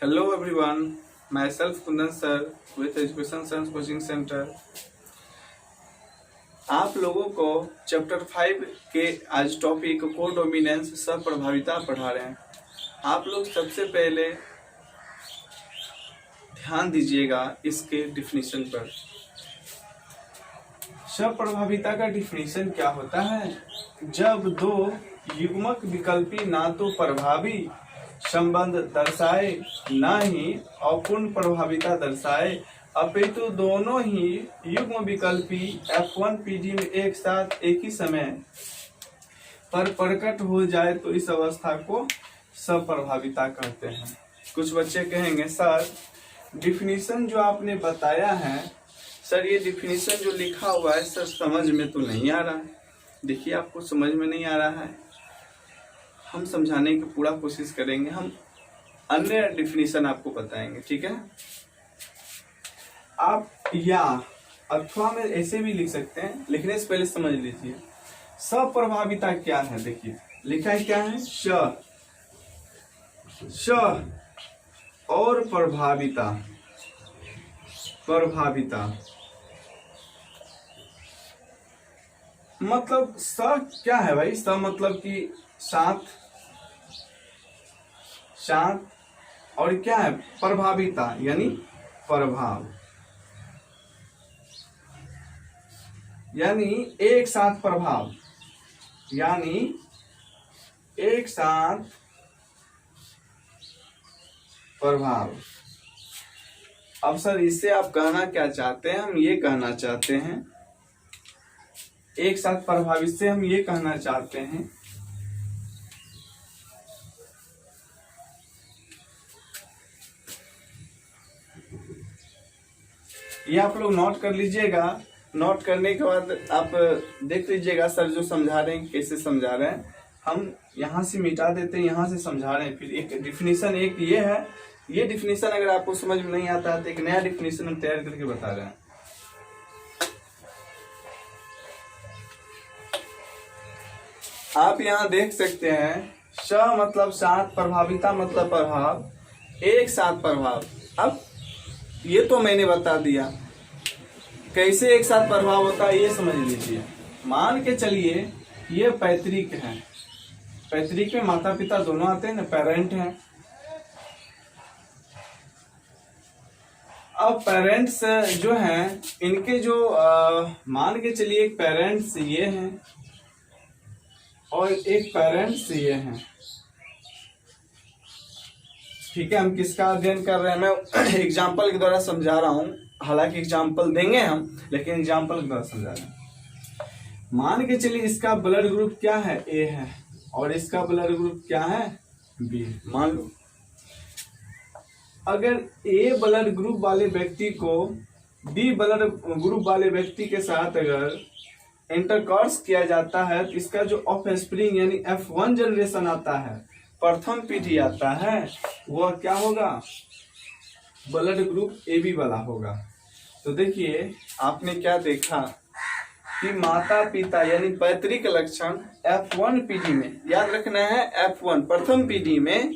Hello everyone, myself Kundan sir with Education Science Coaching Center। आप लोगों को chapter 5 के आज टॉपिक कोडोमिनेंस सप्रभाविता पढ़ा रहे हैं। आप लोग सबसे पहले ध्यान दीजिएगा इसके डिफिनीशन पर। सप्रभाविता का डिफिनीशन क्या होता है? जब दो युग्मक विकल्पी ना तो प्रभावी संबंध दर्शाए ना ही अपूर्ण प्रभाविता दर्शाए, अपितु दोनों ही युग्म विकल्पी F1 PD में एक साथ एक ही समय पर प्रकट हो जाए तो इस अवस्था को सप्रभाविता कहते हैं। कुछ बच्चे कहेंगे सर डिफिनीशन जो आपने बताया है, सर ये डिफिनीशन जो लिखा हुआ है सर समझ में तो नहीं आ रहा है। देखिए आपको समझ में नहीं आ रहा है, हम समझाने की पूरा कोशिश करेंगे, हम अन्य डिफिनीशन आपको बताएंगे, ठीक है। आप या अथवा में ऐसे भी लिख सकते हैं, लिखने से पहले समझ लीजिए सप्रभाविता क्या है। देखिए लिखा है क्या है, श और प्रभाविता। प्रभाविता मतलब स क्या है भाई? स मतलब कि साथ, साथ और क्या है? प्रभाविता यानी प्रभाव, यानी एक साथ प्रभाव, यानी एक साथ प्रभाव। अब सर इससे आप कहना क्या चाहते हैं? हम ये कहना चाहते हैं एक साथ प्रभावित से हम ये कहना चाहते हैं ये आप लोग नोट कर लीजिएगा। नोट करने के बाद आप देख लीजिएगा सर जो समझा रहे हैं कैसे समझा रहे हैं। हम यहाँ से मिटा देते हैं, यहाँ से समझा रहे हैं। फिर एक डिफिनीशन एक ये है, ये डिफिनीशन अगर आपको समझ में नहीं आता है तो एक नया डिफिनीशन हम तैयार करके बता रहे हैं। आप यहाँ देख सकते हैं श मतलब साथ, प्रभाविता मतलब प्रभाव, एक साथ प्रभाव। अब ये तो मैंने बता दिया कैसे एक साथ प्रभाव होता है, ये समझ लीजिए। मान के चलिए ये पैतृक है, पैतृक में माता पिता दोनों आते हैं ना, पेरेंट हैं। अब पेरेंट्स जो हैं इनके जो मान के चलिए एक पेरेंट्स ये हैं और एक पेरेंट्स ये हैं, ठीक है। हम किसका अध्ययन कर रहे हैं, मैं एग्जाम्पल के द्वारा समझा रहा हूं, हालांकि एग्जाम्पल देंगे हम, लेकिन एग्जाम्पल के द्वारा समझा रहे हैं। मान के चलिए इसका ब्लड ग्रुप क्या है, ए है, और इसका ब्लड ग्रुप क्या है, बी। मान लो अगर ए ब्लड ग्रुप वाले व्यक्ति को बी ब्लड ग्रुप वाले व्यक्ति के साथ अगर इंटरकॉर्स किया जाता है तो इसका जो ऑफस्प्रिंग यानी F1 जनरेशन आता है, प्रथम पीढ़ी आता है, वह क्या होगा, ब्लड ग्रुप AB वाला होगा। तो देखिए आपने क्या देखा कि माता पिता यानी पैतृक लक्षण F1 पीढ़ी में, याद रखना है F1 प्रथम पीढ़ी में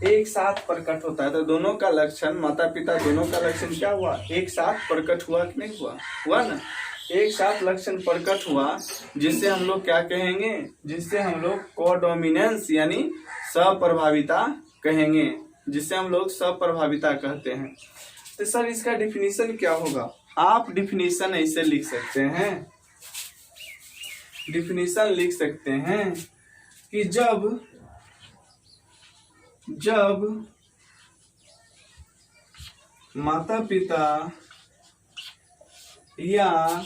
एक साथ प्रकट होता है। तो दोनों का लक्षण, माता पिता दोनों का लक्षण क्या हुआ, एक साथ प्रकट हुआ कि नहीं हुआ, हुआ ना, एक साथ लक्षण प्रकट हुआ, जिससे हम लोग क्या कहेंगे, जिससे हम लोग कोडोमिनेंस यानी सप्रभाविता कहेंगे, जिससे हम लोग सप्रभाविता कहते हैं। तो सर इसका डिफिनीशन क्या होगा? आप डिफिनीशन ऐसे लिख सकते हैं, डिफिनीशन लिख सकते हैं कि जब माता पिता या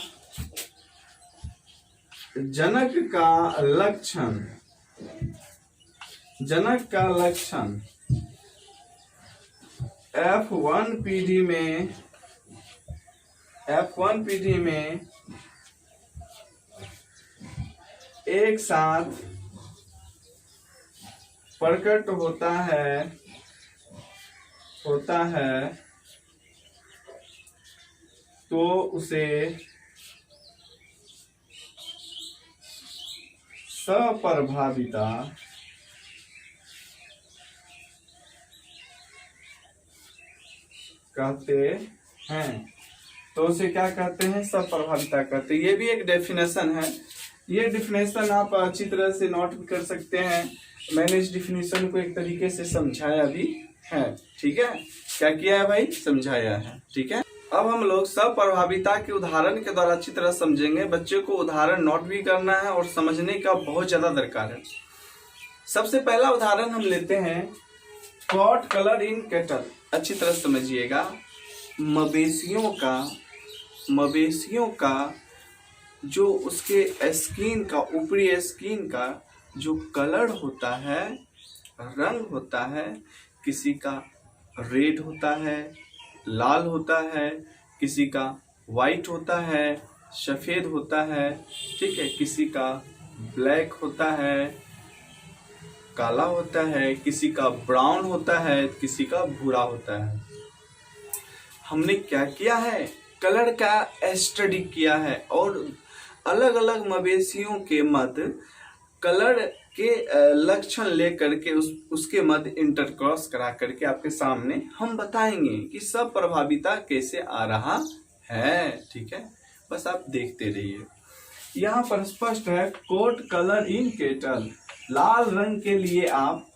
जनक का लक्षण F1 पीढ़ी में एक साथ प्रकट होता है तो उसे सप्रभाविता कहते हैं। तो उसे क्या कहते हैं? सप्रभाविता कहते हैं। ये भी एक डेफिनेशन है। ये डेफिनेशन आप अच्छी तरह से नोट भी कर सकते हैं। मैंने इस डेफिनेशन को एक तरीके से समझाया भी है। ठीक है, क्या किया है भाई? समझाया है। ठीक है, अब हम लोग सप्रभाविता के उदाहरण के द्वारा अच्छी तरह समझेंगे। बच्चे को उदाहरण नोट भी करना है और समझने का बहुत ज्यादा दरकार है। सबसे पहला उदाहरण हम लेते हैं पॉट कलर इन कैटल। अच्छी तरह समझिएगा। मवेशियों का जो उसके स्किन का, ऊपरी स्किन का जो कलर होता है, रंग होता है, किसी का रेड होता है, लाल होता है, किसी का वाइट होता है, सफेद होता है, ठीक है, किसी का ब्लैक होता है, काला होता है, किसी का ब्राउन होता है, किसी का भूरा होता है। हमने क्या किया है? कलर का स्टडी किया है और अलग अलग मवेशियों के मध्य कलर के लक्षण लेकर के उसके मध्य इंटरक्रॉस करा करके आपके सामने हम बताएंगे कि सप्रभाविता कैसे आ रहा है। ठीक है, बस आप देखते रहिए। यहाँ पर स्पष्ट है कोट कलर इन केटल। लाल रंग के लिए आप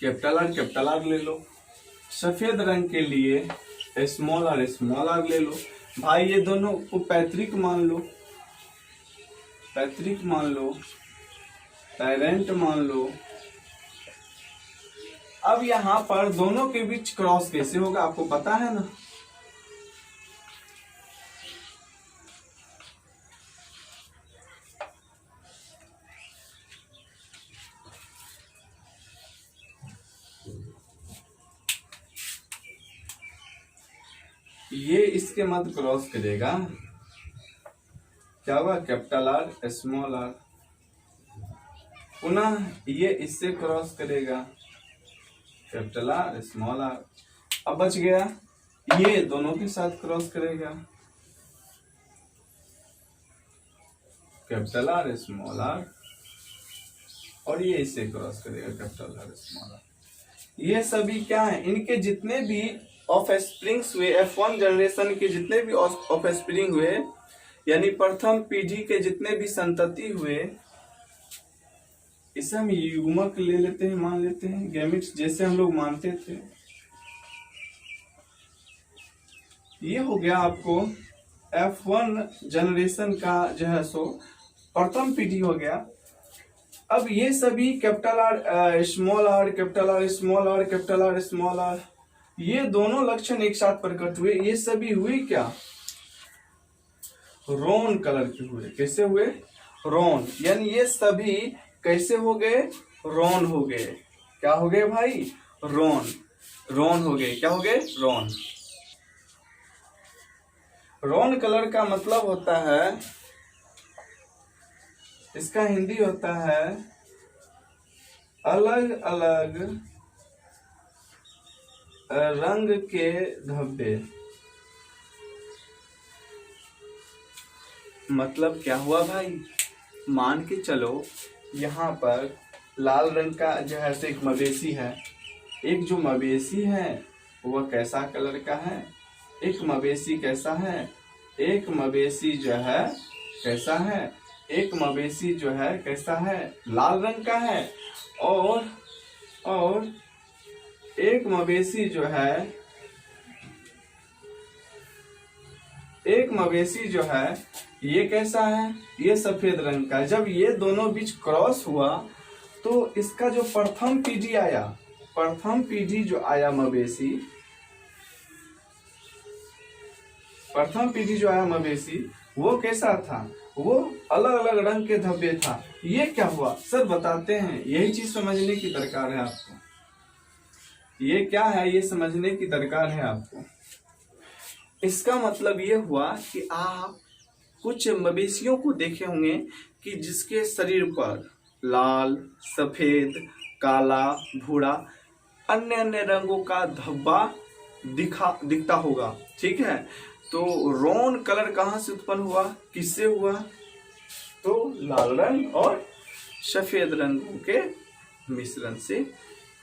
कैपिटल आर ले लो। सफेद रंग के लिए स्मॉल आर ले लो। भाई ये दोनों को पैतृक मान लो, पेरेंट मान लो। अब यहाँ पर दोनों के बीच क्रॉस कैसे होगा आपको पता है ना? ये इसके मध्य क्रॉस करेगा, क्या होगा? Capital R small R. पुनः ये इससे क्रॉस करेगा, कैपिटल आर स्मॉल आर। अब बच गया ये दोनों के साथ क्रॉस करेगा, कैपिटल आर स्मॉल आर, और ये इससे क्रॉस करेगा, कैपिटल आर स्मॉल आर। ये सभी क्या है? इनके जितने भी ऑफ स्प्रिंग्स हुए, F1 जनरेशन के जितने भी ऑफ स्प्रिंग हुए, यानी प्रथम पीढ़ी के जितने भी संतति हुए, इसे हम युग्मक ले लेते हैं, मान लेते हैं, गैमेट्स जैसे हम लोग मानते थे। ये हो गया आपको F1 जनरेशन का जो है सो प्रथम पीढ़ी हो गया। अब ये सभी capital R small R, capital R small R, capital R small R, ये दोनों लक्षण एक साथ प्रकट हुए। ये सभी हुए क्या? रोन कलर के हुए। कैसे हुए? रोन। यानी ये सभी कैसे हो गए? रोन हो गए। क्या हो गए भाई? रोन हो गए। क्या हो गए? रोन। रोन कलर का मतलब होता है, इसका हिंदी होता है अलग अलग रंग के धब्बे। मतलब क्या हुआ भाई? मान के चलो यहाँ पर लाल रंग का जो है एक मवेशी है। एक जो मवेशी है वह कैसा कलर का है? एक मवेशी कैसा है? एक मवेशी जो है कैसा है? एक मवेशी जो है कैसा है? लाल रंग का है। और एक मवेशी जो है ये कैसा है? ये सफेद रंग का। जब ये दोनों बीच क्रॉस हुआ तो इसका जो प्रथम पीढ़ी जो आया मवेशी, वो कैसा था? वो अलग अलग रंग के धब्बे था। ये क्या हुआ सर बताते हैं। यही चीज समझने की दरकार है आपको। ये क्या है ये समझने की दरकार है आपको। इसका मतलब ये हुआ कि आप कुछ मवेशियों को देखे होंगे कि जिसके शरीर पर लाल, सफेद, काला, भूरा, अन्य अन्य रंगों का धब्बा दिखता होगा। ठीक है, तो रोन कलर कहाँ से उत्पन्न हुआ? किससे हुआ? तो लाल रंग और सफेद रंगों के मिश्रण से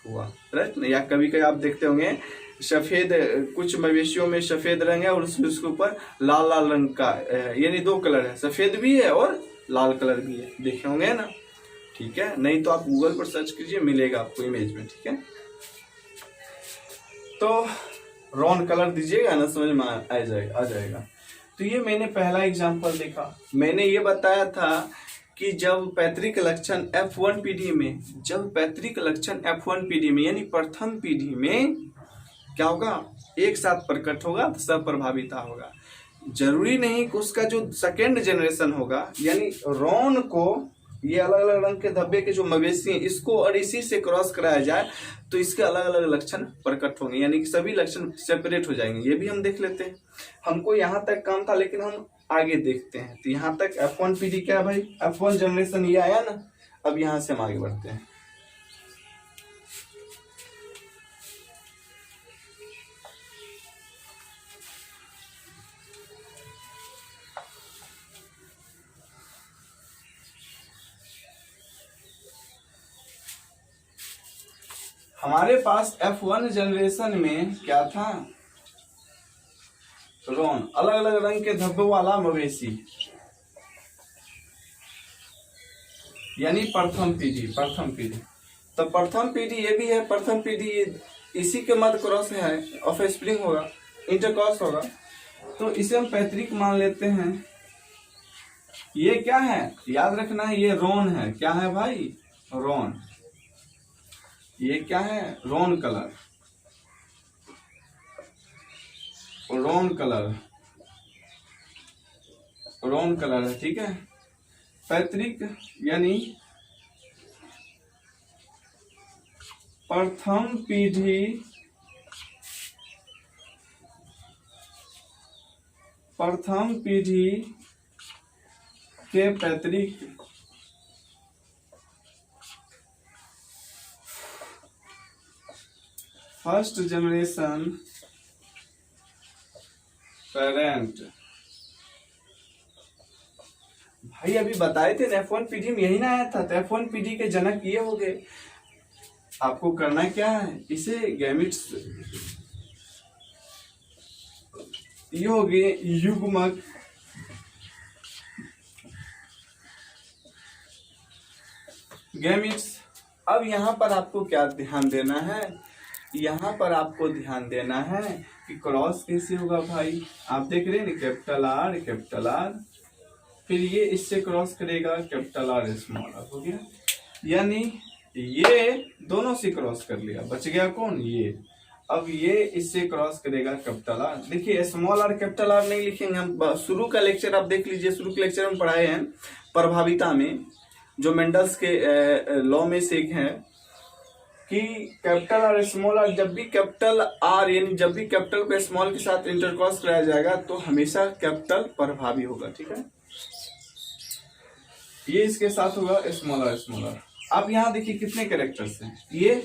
हुआ। राइट। या कभी कभी आप देखते होंगे सफेद, कुछ मवेशियों में सफेद रंग है और उसके ऊपर लाल लाल रंग का यानी दो कलर है, सफेद भी है और लाल कलर भी है, देखे होंगे ना। ठीक है, नहीं तो आप गूगल पर सर्च कीजिए, मिलेगा आपको इमेज में। ठीक है, तो रॉन कलर दीजिएगा ना, समझ में आ जाएगा। तो ये मैंने पहला एग्जांपल देखा। मैंने ये बताया था कि जब पैतृक लक्षण F1 पीढ़ी में, जब पैतृक लक्षण F1 पीढ़ी में यानी प्रथम पीढ़ी में क्या होगा, एक साथ प्रकट होगा तो सप्रभाविता होगा। जरूरी नहीं कि उसका जो सेकेंड जनरेशन होगा यानी रॉन को, ये अलग अलग रंग के धब्बे के जो मवेशी हैं इसको और इसी से क्रॉस कराया जाए तो इसके अलग अलग लक्षण प्रकट होंगे, यानी कि सभी लक्षण सेपरेट हो जाएंगे। ये भी हम देख लेते हैं। हमको यहाँ तक काम था लेकिन हम आगे देखते हैं। तो यहाँ तक F1 पीढ़ी क्या है भाई, F1 जनरेशन ये आया ना। अब यहाँ से हम आगे बढ़ते हैं। हमारे पास F1 जनरेशन में क्या था, रॉन, अलग अलग रंग के धब्बों वाला मवेशी, यानी प्रथम पीढ़ी। तो प्रथम पीढ़ी ये भी है, प्रथम पीढ़ी इसी के मध्य क्रॉस है, ऑफ स्प्रिंग होगा, इंटरक्रॉस होगा, तो इसे हम पैतृक मान लेते हैं। ये क्या है, याद रखना है, ये रॉन है। क्या है भाई, रॉन। ये क्या है, रॉन कलर, रॉन कलर है। ठीक है, पैतृक यानी प्रथम पीढ़ी के पैतृक फर्स्ट जनरेशन पेरेंट। भाई अभी बताए थे F1 पीढ़ी में यही ना आया था, तो F1 पीढ़ी के जनक ये हो गए। आपको करना क्या है, इसे गैमिट्स, ये हो गए युग्मक, गैमिट्स। अब यहाँ पर आपको क्या ध्यान देना है, यहाँ पर आपको ध्यान देना है कि क्रॉस कैसे होगा भाई। आप देख रहे हैं कैपिटल आर, फिर ये इससे क्रॉस करेगा कैपिटल आर स्मॉल आर, हो गया। यानी ये दोनों से क्रॉस कर लिया, बच गया कौन, ये। अब ये इससे क्रॉस करेगा कैपिटल आर। देखिए स्मॉल आर कैपिटल आर नहीं लिखेंगे हम। शुरू का लेक्चर आप देख लीजिए, शुरू के लेक्चर हम पढ़ाए हैं प्रभाविता में, जो मेंडल्स के लॉ में से एक है कि कैपिटल आर स्मॉल आर, जब भी कैपिटल आर यानी जब भी कैपिटल को स्मॉल के साथ इंटरक्रॉस कराया जाएगा तो हमेशा कैपिटल प्रभावी होगा। ठीक है, ये इसके साथ होगा स्मॉल आर। अब यहाँ देखिए कितने कैरेक्टर्स हैं। ये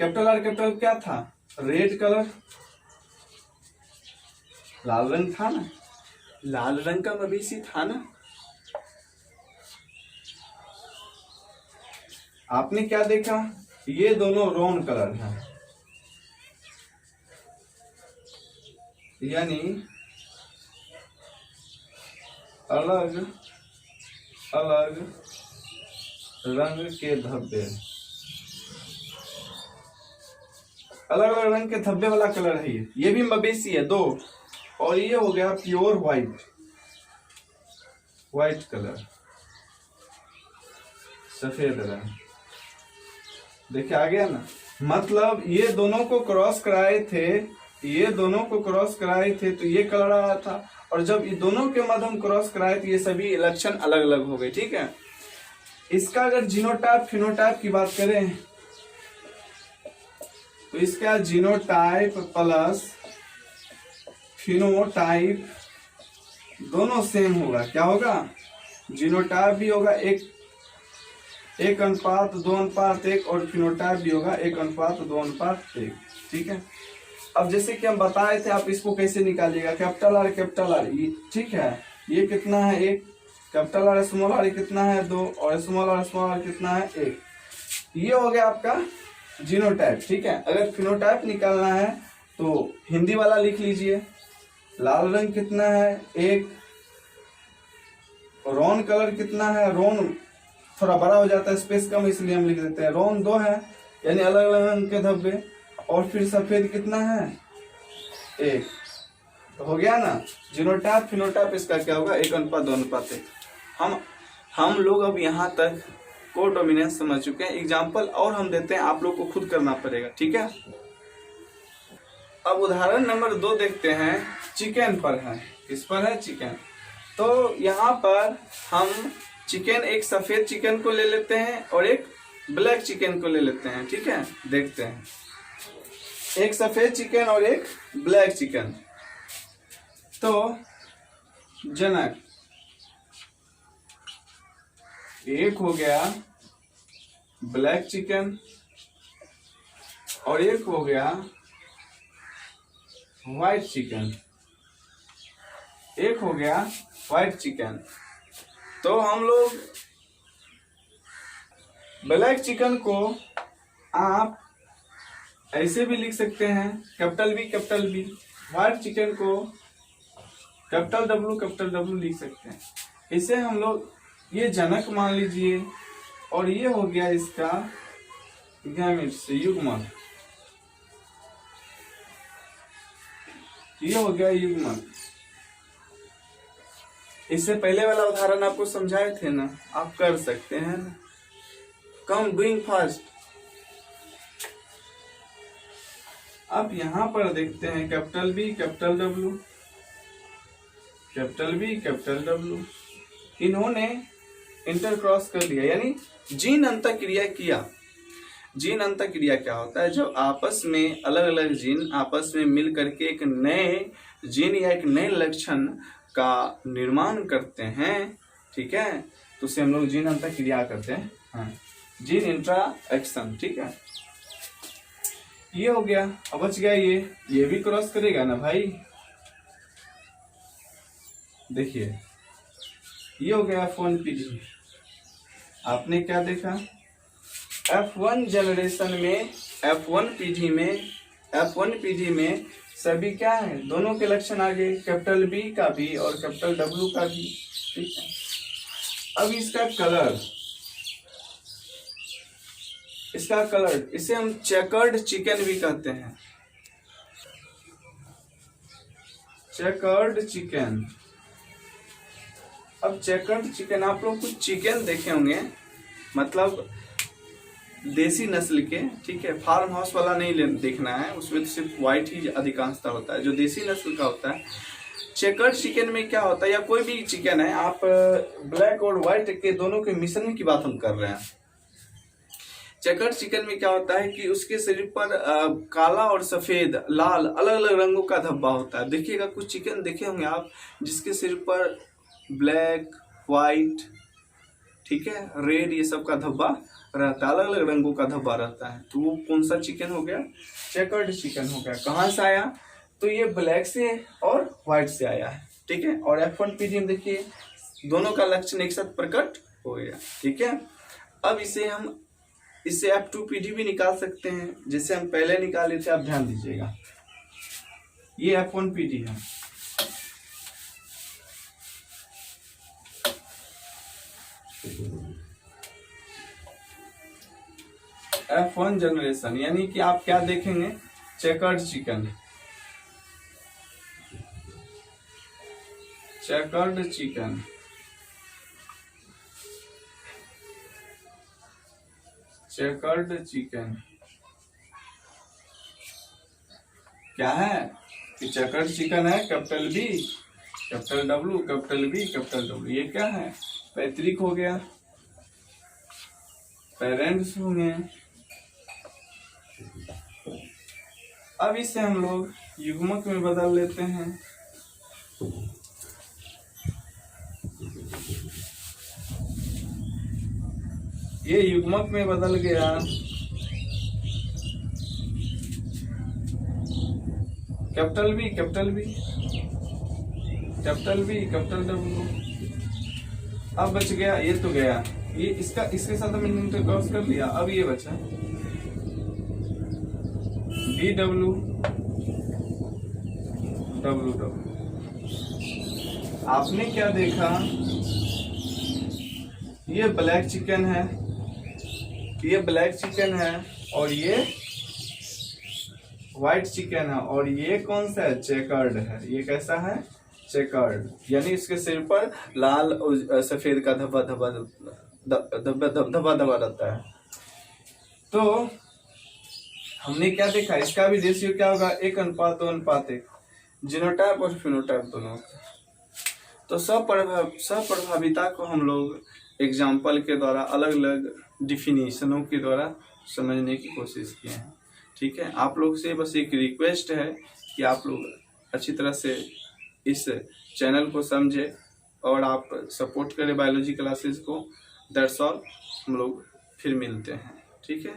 कैपिटल आर क्या था, रेड कलर, लाल रंग था ना, लाल रंग का मवेशी था ना। आपने क्या देखा, ये दोनों रॉन कलर हैं, यानी अलग अलग रंग के धब्बे, अलग अलग रंग के धब्बे वाला कलर है। ये भी मवेशी है दो, और ये हो गया प्योर व्हाइट कलर, सफेद रंग। देखिए आ गया ना, मतलब ये दोनों को क्रॉस कराए थे, तो ये कलर आ रहा था, और जब ये दोनों के मध्य हम क्रॉस कराए तो ये सभी लक्षण अलग अलग हो गए। ठीक है, इसका अगर जीनोटाइप फिनोटाइप की बात करें तो इसका जीनोटाइप प्लस फिनोटाइप दोनों सेम होगा। क्या होगा, जीनोटाइप भी होगा 1:2:1 और फिनोटाइप भी होगा 1:2:1। ठीक है, अब जैसे कि हम बताए थे, आप इसको कैसे निकालिएगा, कैपिटल आर ठीक है, ये कितना है 1, कैपिटल आर स्मॉल आर कितना है 2, और स्मॉल आर कितना है 1। ये हो गया आपका जीनोटाइप, ठीक है। अगर फिनोटाइप निकालना है तो हिंदी वाला लिख लीजिए। लाल रंग कितना है 1, रोन कलर कितना है, रोन थोड़ा बड़ा हो जाता है, स्पेस कम इसलिए हम लिख देते हैं, रोन 2 है, यानी अलग अलग रंग के धब्बे। और फिर सफेद कितना है 1, तो हो गया ना जीनोटाइप फिनोटाइप। इसका क्या होगा 1:2:1। हम लोग अब यहाँ तक कोडोमिनेंस समझ चुके हैं। एग्जाम्पल और हम देते हैं, आप लोग को खुद करना पड़ेगा, ठीक है। अब उदाहरण नंबर 2 देखते हैं, चिकन पर है। किस पर है? चिकन। तो यहाँ पर हम चिकन, एक सफेद चिकन को ले लेते हैं और एक ब्लैक चिकन को ले लेते हैं, ठीक है। देखते हैं, एक सफेद चिकन और एक ब्लैक चिकन। तो जनक, एक हो गया ब्लैक चिकन और एक हो गया व्हाइट चिकन, एक हो गया व्हाइट चिकन। तो हम लोग ब्लैक चिकन को आप ऐसे भी लिख सकते हैं, capital B capital B. White chicken को कैपिटल डब्ल्यू लिख सकते हैं। इसे हम लोग, ये जनक मान लीजिए, और ये हो गया इसका गैमेट्स, युग्मक। ये हो गया युग्मक। इससे पहले वाला उदाहरण आपको समझाए थे ना, आप कर सकते हैं ना। Come doing fast. अब यहां पर देखते हैं capital B capital W, capital B capital W. इन्होंने इंटरक्रॉस कर लिया, यानी जीन अंतःक्रिया किया। जीन अंतःक्रिया क्या होता है? जब आपस में अलग अलग जीन आपस में मिल करके एक नए जीन या एक नए लक्षण का निर्माण करते हैं, ठीक है, तो उसे हम लोग जीन अंतःक्रिया करते हैं, हाँ, जीन इंटरैक्शन, ठीक है। ये हो गया। अब बच गया ये भी क्रॉस करेगा ना भाई। देखिए ये हो गया F1 पीढ़ी। आपने क्या देखा? F1 जनरेशन में, F1 पीढ़ी में सभी क्या है? दोनों के लक्षण आ गए, कैपिटल बी का भी और कैपिटल डब्ल्यू का भी, ठीक है। अब इसका कलर, इसे हम चेकर्ड चिकन भी कहते हैं, चेकर्ड चिकन। अब चेकर्ड चिकन, आप लोग कुछ चिकन देखे होंगे, मतलब देसी नस्ल के, ठीक है, फार्म हाउस वाला नहीं देखना है, उसमें तो सिर्फ व्हाइट ही अधिकांशता होता है। जो देसी नस्ल का होता है, चेकर्ड चिकन में क्या होता है, या कोई भी चिकन है, आप ब्लैक और व्हाइट के दोनों के मिश्रण की बात हम कर रहे हैं। चेकर्ड चिकन में क्या होता है कि उसके शरीर पर काला और सफेद, लाल, अलग अलग रंगों का धब्बा होता है। देखिएगा, कुछ चिकन देखे होंगे आप जिसके शरीर पर ब्लैक, व्हाइट, ठीक है, रेड, ये सब का धब्बा रहता है, अलग अलग रंगों का धब्बा रहता है। तो वो कौन सा चिकन हो गया? चेकर्ड चिकन हो गया। कहाँ से आया? तो ये ब्लैक से और व्हाइट से आया है, ठीक है। और F1 पीढ़ी में देखिए दोनों का लक्षण एक साथ प्रकट हो गया, ठीक है। अब इससे F2 पीढ़ी भी निकाल सकते हैं, जैसे हम पहले निकाले थे। आप ध्यान दीजिएगा, ये F1 पीढ़ी है, F1 जनरेशन, यानी कि आप क्या देखेंगे? Checkered chicken, checkered chicken, checkered chicken क्या है? कि चेकर्ड चिकन है, capital B capital W, capital B capital W. ये क्या है? पैतृक हो गया, पेरेंट्स होंगे। अब इसे हम लोग युग्मक में बदल लेते हैं। ये युग्मक में बदल गया, capital B capital B capital B capital W. अब बच गया, ये तो गया, ये इसके साथ हमने इंटरक्रॉस कर लिया। अब ये बचा DW WW। आपने क्या देखा, ये ब्लैक चिकन है, ये ब्लैक चिकन है, और ये व्हाइट चिकन है, और ये कौन सा है, चेकर्ड है। ये कैसा है, चेकर्ड, यानी इसके सिर पर लाल और सफेद का धब्बा धब्बा धब्बा धब्बा रहता है। तो हमने क्या देखा, इसका भी रेशियो क्या होगा, 1:2:1, जीनोटाइप और फिनोटाइप दोनों। तो सप्रभाविता को हम लोग एग्जाम्पल के द्वारा, अलग अलग डिफिनीशनों के द्वारा समझने की कोशिश किए हैं। ठीक है, आप लोग से बस एक रिक्वेस्ट है कि आप लोग अच्छी तरह से इस चैनल को समझे और आप सपोर्ट करें बायोलॉजी क्लासेस को। दैट्स ऑल, हम लोग फिर मिलते हैं। ठीक है।